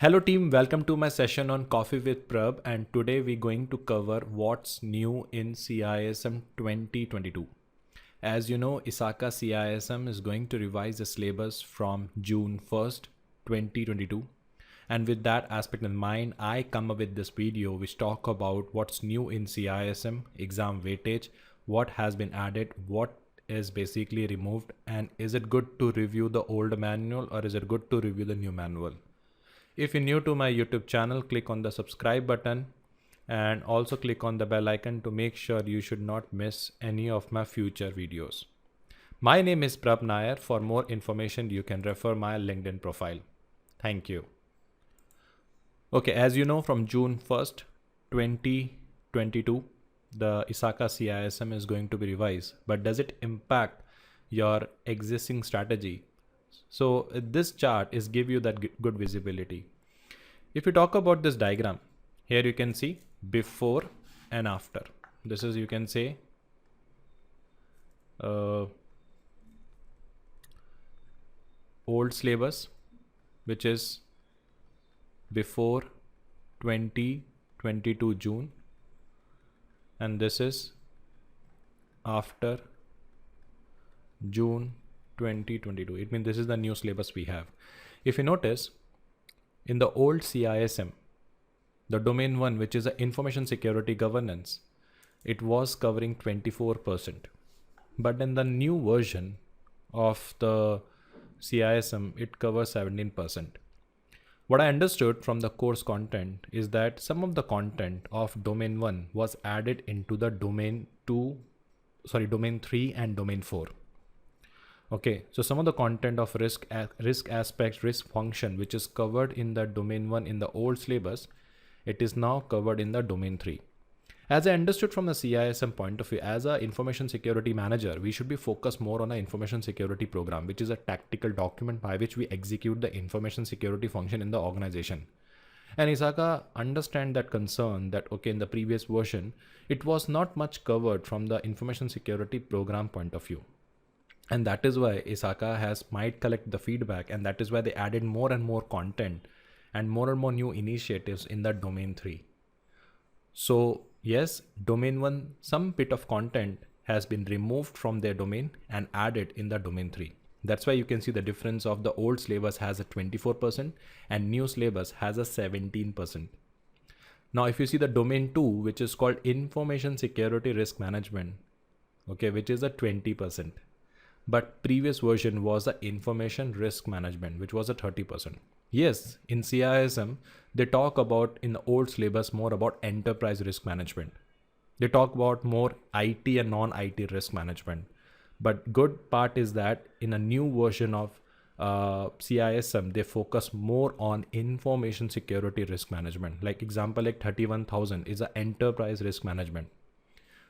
Hello team, welcome to my session on Coffee with Prabh, and today we're going to cover what's new in CISM 2022. As you know, Isaca CISM is going to revise the syllabus from June 1st, 2022. And with that aspect in mind, I come up with this video which talk about what's new in CISM, exam weightage, what has been added, what is basically removed, and is it good to review the old manual or is it good to review the new manual? If you're new to my YouTube channel, click on the subscribe button and also click on the bell icon to make sure you should not miss any of my future videos. My name is Prabh Nair. For more information, you can refer my LinkedIn profile. Thank you. Okay, as you know, from June 1st, 2022, the Isaca CISM is going to be revised, but does it impact your existing strategy? So this chart is give you that good visibility. If you talk about this diagram, here you can see before and after. This is, you can say, old syllabus, which is before 2022 June, and this is after June 2022. It means this is the new syllabus we have. If you notice, in the old CISM, the domain 1, which is a information security governance, it was covering 24%. But in the new version of the CISM, it covers 17%. What I understood from the course content is that some of the content of domain 1 was added into the domain 3 and domain 4. Okay, so some of the content of risk aspects, risk function, which is covered in the domain 1 in the old syllabus, it is now covered in the domain 3. As I understood from the CISM point of view, as an information security manager, we should be focused more on an information security program, which is a tactical document by which we execute the information security function in the organization. And Isaca understand that concern that, okay, in the previous version, it was not much covered from the information security program point of view. And that is why Isaca might collect the feedback, and that is why they added more and more content and more new initiatives in the domain 3. So yes, domain 1, some bit of content has been removed from their domain and added in the domain 3. That's why you can see the difference of the old syllabus has a 24% and new syllabus has a 17%. Now, if you see the domain 2, which is called information security risk management, okay, which is a 20%. But previous version was the information risk management, which was a 30%. Yes, in CISM, they talk about in the old syllabus more about enterprise risk management. They talk about more IT and non-IT risk management. But good part is that in a new version of CISM, they focus more on information security risk management. Like example, like 31,000 is an enterprise risk management.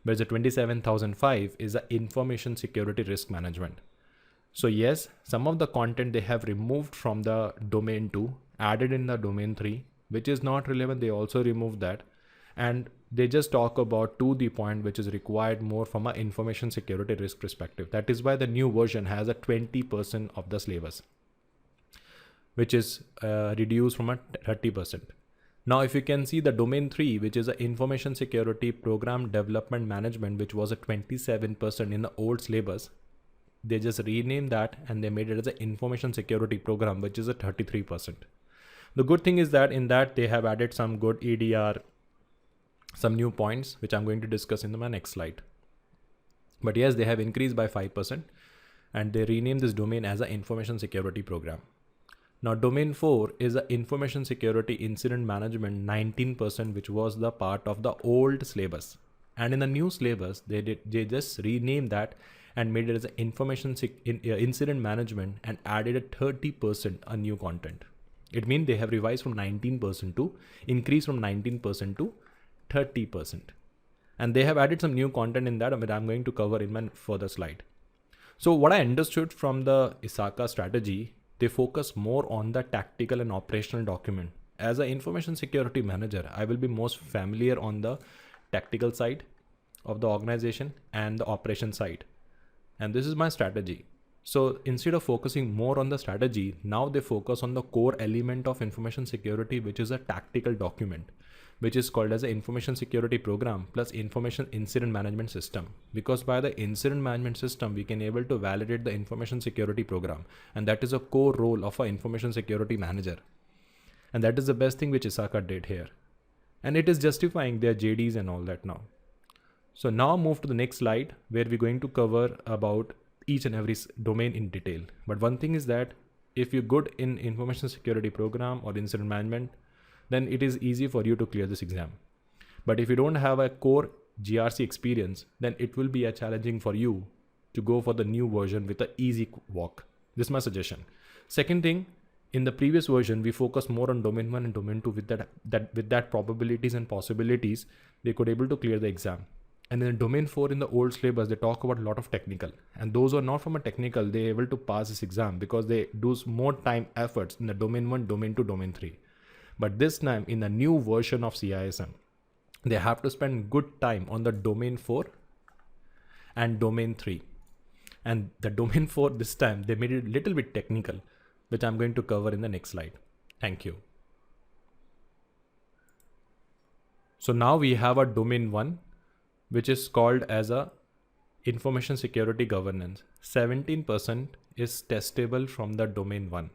Whereas the 27,005 is the information security risk management. So yes, some of the content they have removed from the domain 2, added in the domain 3, which is not relevant. They also removed that. And they just talk about to the point which is required more from an information security risk perspective. That is why the new version has a 20% of the syllabus, which is reduced from a 30%. Now, if you can see the domain 3, which is a information security program development management, which was a 27% in the old syllabus, they just renamed that and they made it as an information security program, which is a 33%. The good thing is that in that they have added some good EDR, some new points, which I'm going to discuss in my next slide. But yes, they have increased by 5% and they renamed this domain as an information security program. Now, domain 4 is the information security incident management 19%, which was the part of the old syllabus. And in the new syllabus, they just renamed that and made it as an information incident management and added a 30% a new content. It means they have revised from 19% to increase from 19% to 30%. And they have added some new content in that, which I'm going to cover in my further slide. So what I understood from the Isaca strategy, they focus more on the tactical and operational document. As an information security manager, I will be most familiar on the tactical side of the organization and the operation side. And this is my strategy. So instead of focusing more on the strategy, now they focus on the core element of information security, which is a tactical document, which is called as an information security program plus information incident management system. Because by the incident management system, we can able to validate the information security program. And that is a core role of an information security manager. And that is the best thing which Isaca did here. And it is justifying their JDs and all that now. So now move to the next slide where we're going to cover about each and every domain in detail. But one thing is that if you're good in information security program or incident management, then it is easy for you to clear this exam. But if you don't have a core GRC experience, then it will be a challenging for you to go for the new version with an easy walk. This is my suggestion. Second thing, in the previous version, we focused more on domain 1 and domain 2 with that probabilities and possibilities, they could able to clear the exam. And in domain 4 in the old syllabus, they talk about a lot of technical, and those who are not from a technical, they're able to pass this exam because they do more time efforts in the domain 1, domain 2, domain 3. But this time in the new version of CISM, they have to spend good time on the domain 4 and domain 3. And the domain 4 this time, they made it a little bit technical, which I'm going to cover in the next slide. Thank you. So now we have a domain 1, which is called as a information security governance. 17% is testable from the domain 1.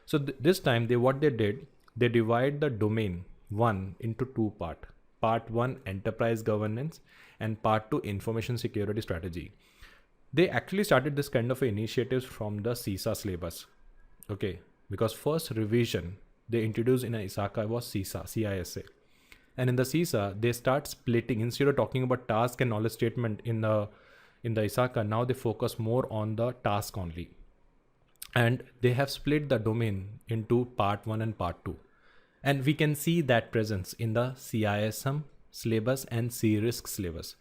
So this time what they did, they divide the domain 1 into two parts. Part 1 enterprise governance and part 2 information security strategy. They actually started this kind of initiatives from the CISA syllabus. Okay, because first revision they introduced in Isaca was CISA. And in the CISA, they start splitting. Instead of talking about task and knowledge statement in the Isaca, now they focus more on the task only. And they have split the domain into part 1 and part 2. And we can see that presence in the CISM syllabus and C-risk syllabus.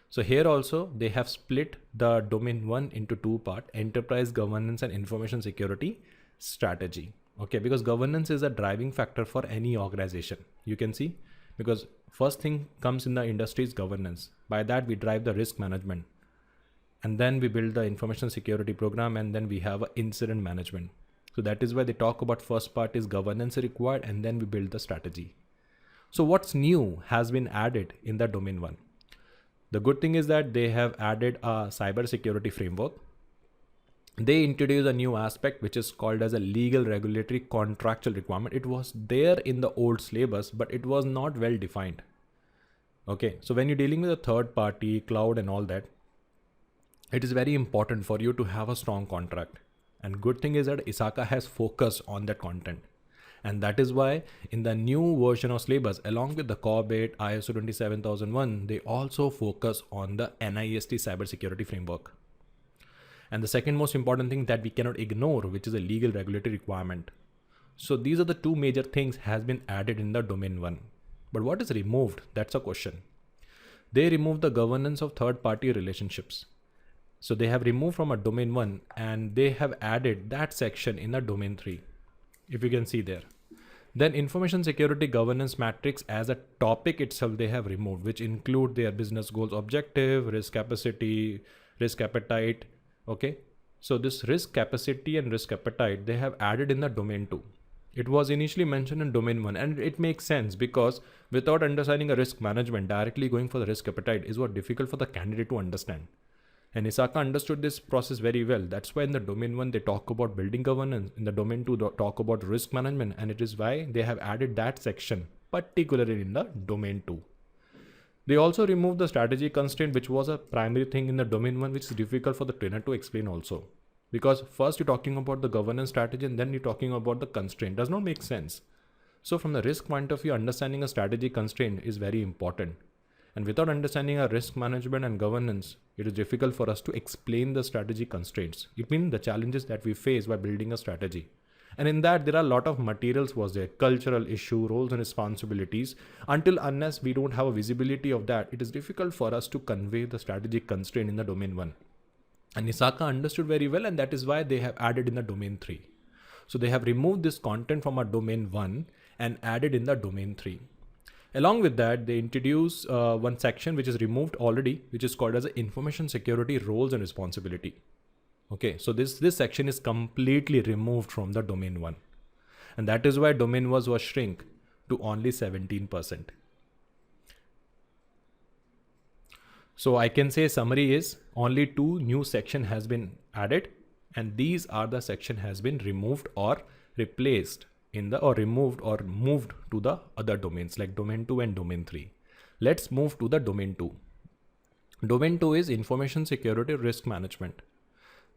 So here also, they have split the domain 1 into two parts, enterprise governance and information security strategy. Okay, because governance is a driving factor for any organization. You can see, because first thing comes in the industry is governance. By that we drive the risk management, and then we build the information security program, and then we have an incident management. So that is why they talk about first part is governance required, and then we build the strategy. So what's new has been added in the domain 1. The good thing is that they have added a cyber security framework. They introduced a new aspect which is called as a legal, regulatory, contractual requirement. It was there in the old syllabus, but it was not well defined. Okay, so when you're dealing with a third party, cloud and all that, it is very important for you to have a strong contract. And good thing is that Isaca has focused on that content. And that is why in the new version of syllabus, along with the COBIT, ISO 27001, they also focus on the NIST cybersecurity framework. And the second most important thing that we cannot ignore, which is a legal regulatory requirement. So these are the two major things has been added in the domain 1. But what is removed? That's a question. They removed the governance of third party relationships. So they have removed from a domain 1 and they have added that section in the domain 3. If you can see there. Then information security governance matrix as a topic itself they have removed, which include their business goals, objective, risk capacity, risk appetite. Okay, so this risk capacity and risk appetite they have added in the domain 2. It was initially mentioned in domain 1, and it makes sense because without understanding a risk management, directly going for the risk appetite is what difficult for the candidate to understand. And Isaca understood this process very well. That's why in the domain 1 they talk about building governance, in the domain 2 they talk about risk management, and it is why they have added that section particularly in the domain 2. They also removed the strategy constraint, which was a primary thing in the domain 1, which is difficult for the trainer to explain also. Because first you're talking about the governance strategy and then you're talking about the constraint. Does not make sense. So from the risk point of view, understanding a strategy constraint is very important. And without understanding our risk management and governance, it is difficult for us to explain the strategy constraints. It means the challenges that we face by building a strategy. And in that, there are a lot of materials was there, cultural issue, roles and responsibilities. Unless we don't have a visibility of that, it is difficult for us to convey the strategic constraint in the domain 1. And Isaca understood very well, and that is why they have added in the domain 3. So they have removed this content from our domain 1 and added in the domain 3. Along with that, they introduce one section which is removed already, which is called as information security roles and responsibility. Okay, so this section is completely removed from the domain 1. And that is why domain was shrink to only 17%. So I can say summary is only 2 new section has been added, and these are the section has been removed or replaced in the, or removed or moved to the other domains like domain 2 and domain 3. Let's move to the domain 2. Domain 2 is information security risk management.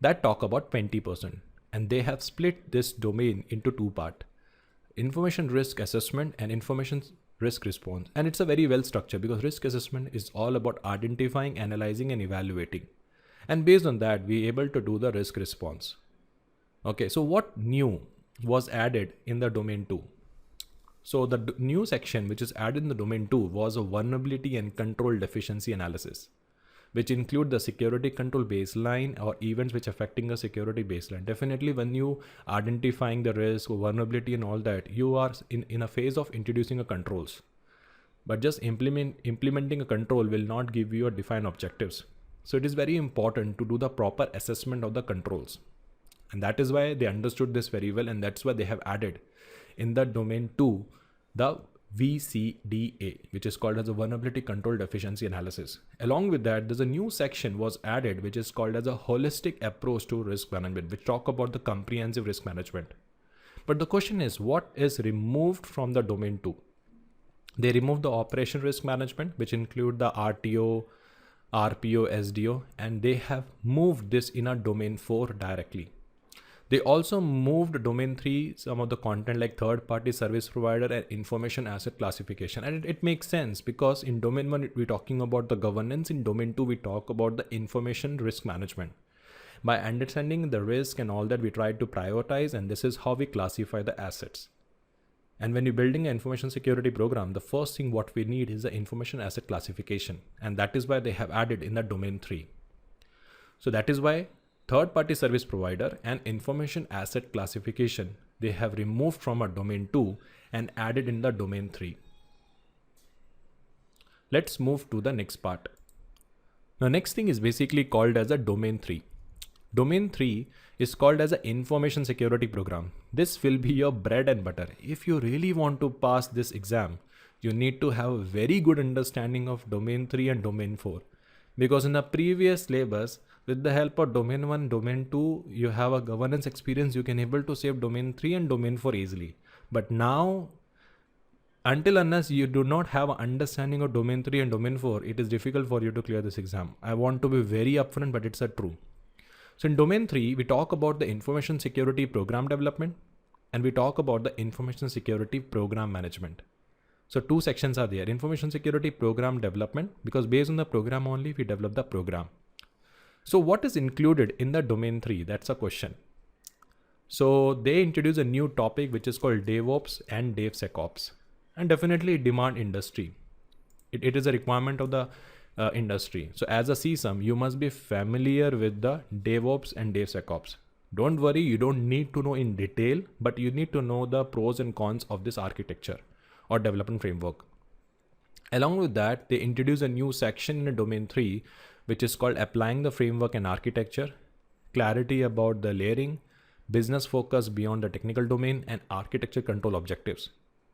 That talk about 20%, and they have split this domain into 2 parts: information risk assessment and information risk response. And it's a very well structured, because risk assessment is all about identifying, analyzing and evaluating, and based on that we able to do the risk response. Okay, so what new was added in the domain 2? So the new section which is added in the domain 2 was a vulnerability and control deficiency analysis, which include the security control baseline or events which affecting a security baseline. Definitely when you identifying the risk or vulnerability and all that, you are in a phase of introducing a controls. But just implementing a control will not give you a defined objectives. So it is very important to do the proper assessment of the controls. And that is why they understood this very well, and that's why they have added in the domain 2 the VCDA, which is called as a vulnerability control deficiency analysis. Along with that, there's a new section was added which is called as a holistic approach to risk management, which talk about the comprehensive risk management. But the question is, what is removed from the domain 2? They removed the operation risk management, which include the RTO, RPO, SDO, and they have moved this in a domain 4 directly. They also moved domain 3 some of the content like third party service provider and information asset classification. And it makes sense, because in domain 1 we're talking about the governance, in domain 2 we talk about the information risk management. By understanding the risk and all that, we try to prioritize, and this is how we classify the assets. And when you're building an information security program, the first thing what we need is the information asset classification, and that is why they have added in the domain 3. So that is why third-party service provider and information asset classification, they have removed from a domain 2 and added in the domain 3. Let's move to the next part. The next thing is basically called as a domain 3. Domain 3 is called as an information security program. This will be your bread and butter. If you really want to pass this exam, you need to have a very good understanding of domain 3 and domain 4. Because in the previous syllabus, with the help of domain 1, domain 2, you have a governance experience, you can able to save domain 3 and domain 4 easily. But now, until unless you do not have an understanding of domain 3 and domain 4, it is difficult for you to clear this exam. I want to be very upfront, but it's a true. So in domain 3, we talk about the information security program development, and we talk about the information security program management. So 2 sections are there: information security program development, because based on the program only we develop the program. So what is included in the domain 3? That's a question. So they introduce a new topic which is called DevOps and DevSecOps, and definitely demand industry. It is a requirement of the industry. So as a CISM, you must be familiar with the DevOps and DevSecOps. Don't worry, you don't need to know in detail, but you need to know the pros and cons of this architecture or development framework. Along with that, they introduce a new section in domain 3, which is called applying the framework and architecture, clarity about the layering, business focus beyond the technical domain, and architecture control objectives.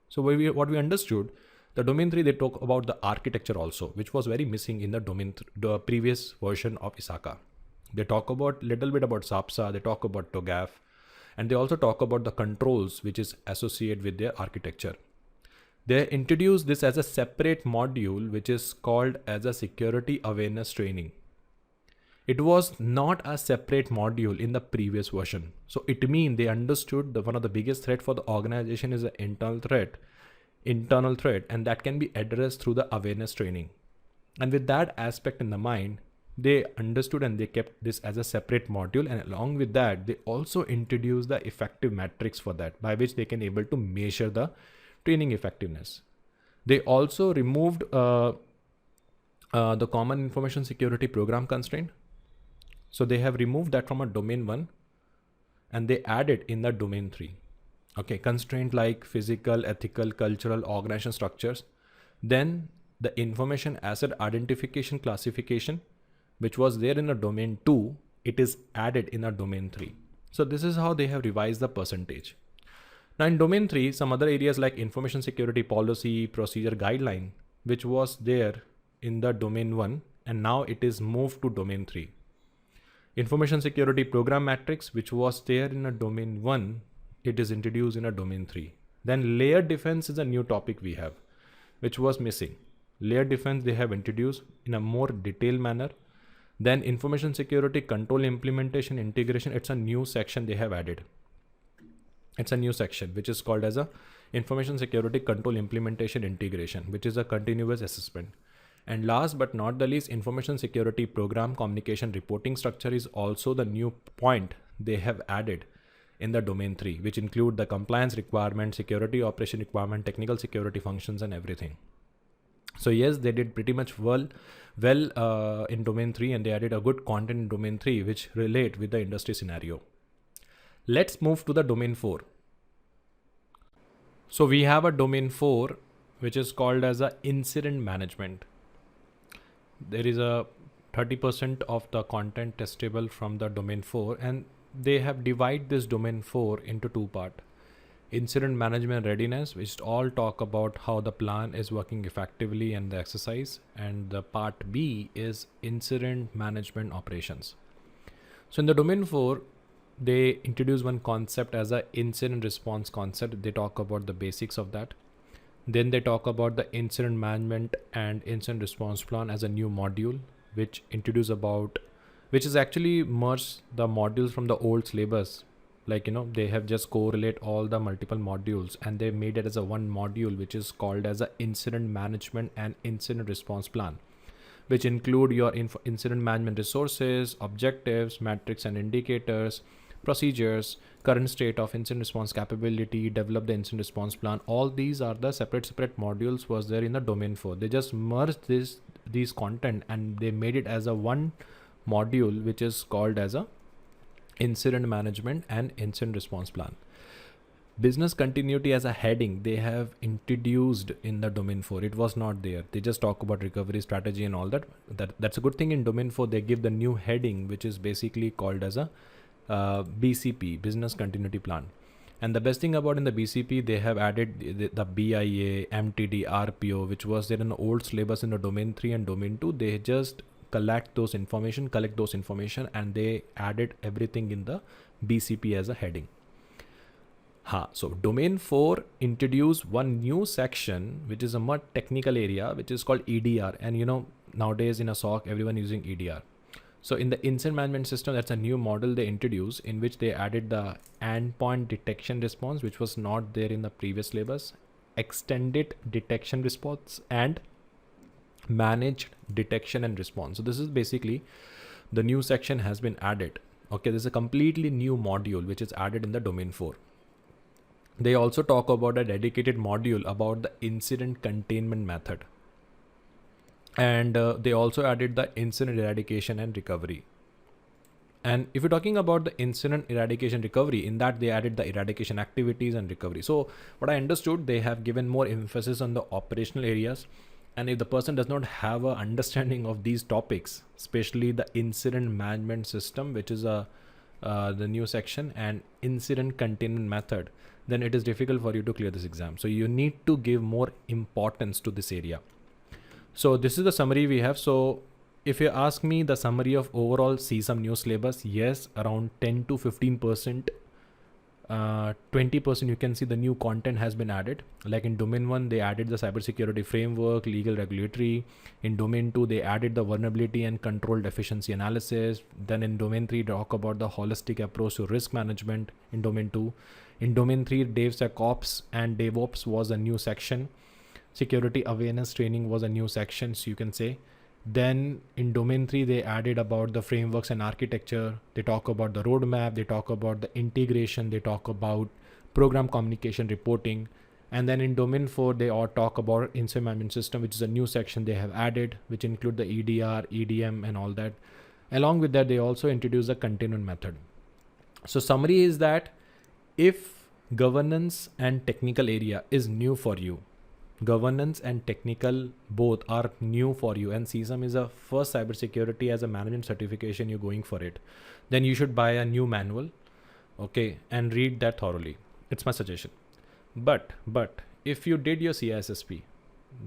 So what we understood, the domain 3, they talk about the architecture also, which was very missing in the previous version of Isaca. They talk about little bit about SAPSA, they talk about TOGAF, and they also talk about the controls which is associated with their architecture. They introduced this as a separate module, which is called as a security awareness training. It was not a separate module in the previous version. So it means they understood that one of the biggest threat for the organization is an internal threat, and that can be addressed through the awareness training. And with that aspect in the mind, they understood and they kept this as a separate module. And along with that, they also introduced the effective metrics for that, by which they can able to measure the training effectiveness. They also removed the common information security program constraint. So they have removed that from a domain 1 and they added in the domain 3. Okay, constraint like physical, ethical, cultural, organization structures. Then the information asset identification classification, which was there in the domain 2, it is added in a domain 3. So this is how they have revised the percentage. Now in domain 3, some other areas like information security policy, procedure, guideline, which was there in the domain 1, and now it is moved to domain 3. Information security program matrix, which was there in a domain 1, it is introduced in a domain 3. Then layered defense is a new topic we have, which was missing. Layered defense they have introduced in a more detailed manner. Then information security control implementation integration, it's a new section they have added. It's a new section which is called as a information security control implementation integration, which is a continuous assessment. And last but not the least, information security program communication reporting structure is also the new point they have added in the domain 3, which include the compliance requirement, security operation requirement, technical security functions, and everything. So yes, they did pretty much well in domain 3, and they added a good content in domain 3 which relate with the industry scenario. Let's move to the domain 4. So we have a domain 4 which is called as a incident management. There is a 30% of the content testable from the domain 4, and they have divided this domain 4 into two parts. Incident management readiness, which all talk about how the plan is working effectively and the exercise, and the part B is incident management operations. So in the domain 4, they introduce one concept as a incident response concept. They talk about the basics of that. Then they talk about the incident management and incident response plan as a new module, which is actually merged the modules from the old syllabus. Like, they have just correlate all the multiple modules and they made it as a one module, which is called as a incident management and incident response plan, which include your incident management resources, objectives, metrics and indicators, procedures, current state of incident response capability, develop the incident response plan. All these are the separate modules was there in the domain 4. They just merged these content and they made it as a one module, which is called as a incident management and incident response plan. Business continuity as a heading they have introduced in the domain 4. It was not there. They just talk about recovery strategy and all that. That's a good thing. In domain 4 they give the new heading, which is basically called as a BCP, business continuity plan. And the best thing about in the BCP, they have added the BIA, MTD, RPO, which was there in the old syllabus in the domain 3 and domain 2. They just collect those information, and they added everything in the BCP as a heading. So domain 4 introduced one new section, which is a more technical area, which is called EDR. And nowadays in a SOC, everyone using EDR. So in the incident management system, that's a new model they introduced, in which they added the endpoint detection response, which was not there in the previous syllabus, extended detection response, and managed detection and response. So this is basically the new section has been added. Okay, this is a completely new module which is added in the domain 4. They also talk about a dedicated module about the incident containment method. And they also added the incident eradication and recovery. And if you're talking about the incident eradication recovery, in that they added the eradication activities and recovery. So what I understood, they have given more emphasis on the operational areas. And if the person does not have an understanding of these topics, especially the incident management system, which is the new section, and incident containment method, then it is difficult for you to clear this exam. So you need to give more importance to this area. So this is the summary we have. So if you ask me the summary of overall CISM new syllabus, yes, around 10 to 15%, 20% you can see the new content has been added. Like in domain 1, they added the cybersecurity framework, legal regulatory. In domain 2, they added the vulnerability and control deficiency analysis. Then in domain 3, talk about the holistic approach to risk management in domain 2. In domain 3, DevSecOps and DevOps was a new section. Security awareness training was a new section, so you can say. Then in domain 3, they added about the frameworks and architecture. They talk about the roadmap. They talk about the integration. They talk about program communication reporting. And then in domain 4, they all talk about incident management system, which is a new section they have added, which include the EDR, EDM and all that. Along with that, they also introduce the containment method. So summary is that if governance and technical area is new for you, Governance and technical both are new for you, and CISM is a first cybersecurity as a management certification. You're going for it, then you should buy a new manual, okay, and read that thoroughly. It's my suggestion. But if you did your CISSP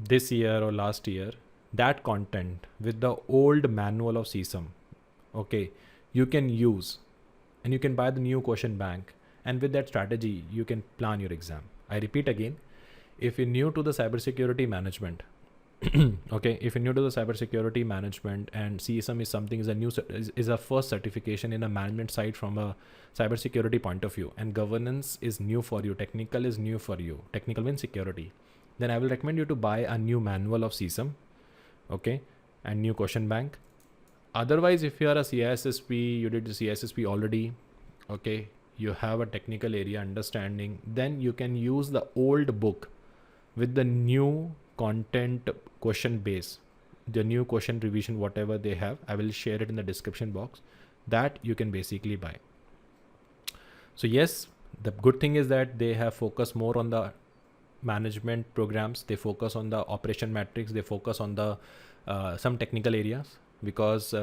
this year or last year, that content with the old manual of CISM, okay, you can use, and you can buy the new question bank, and with that strategy you can plan your exam. I repeat again, if you're new to the cybersecurity management, okay, if you're new to the cybersecurity management, and CISM is something, is a first certification in a management side from a cybersecurity point of view, and governance is new for you, technical is new for you, technical means security, then I will recommend you to buy a new manual of CISM, okay, and new question bank. Otherwise, if you are a CISSP, you did the CISSP already, okay, you have a technical area understanding, then you can use the old book with the new content question base, the new question revision, whatever they have. I will share it in the description box. That you can basically buy. So yes, the good thing is that they have focused more on the management programs. They focus on the operation metrics. They focus on the some technical areas, because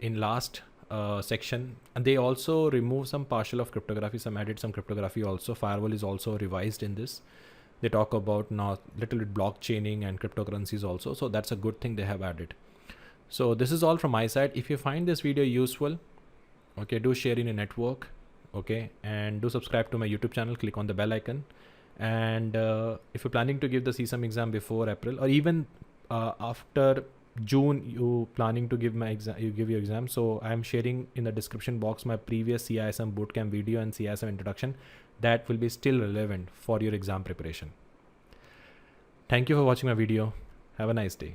in last section, and they also remove some partial of cryptography, some added some cryptography also. Firewall is also revised in this. They talk about now little bit blockchaining and cryptocurrencies also. So that's a good thing they have added. So this is all from my side. If you find this video useful, okay, do share in your network, okay, and do subscribe to my YouTube channel, click on the bell icon. And if you're planning to give the CISM exam before April, or even after June, you planning to give my exam, you give your exam. So I'm sharing in the description box my previous CISM bootcamp video and CISM introduction that will be still relevant for your exam preparation. Thank you for watching my video. Have a nice day.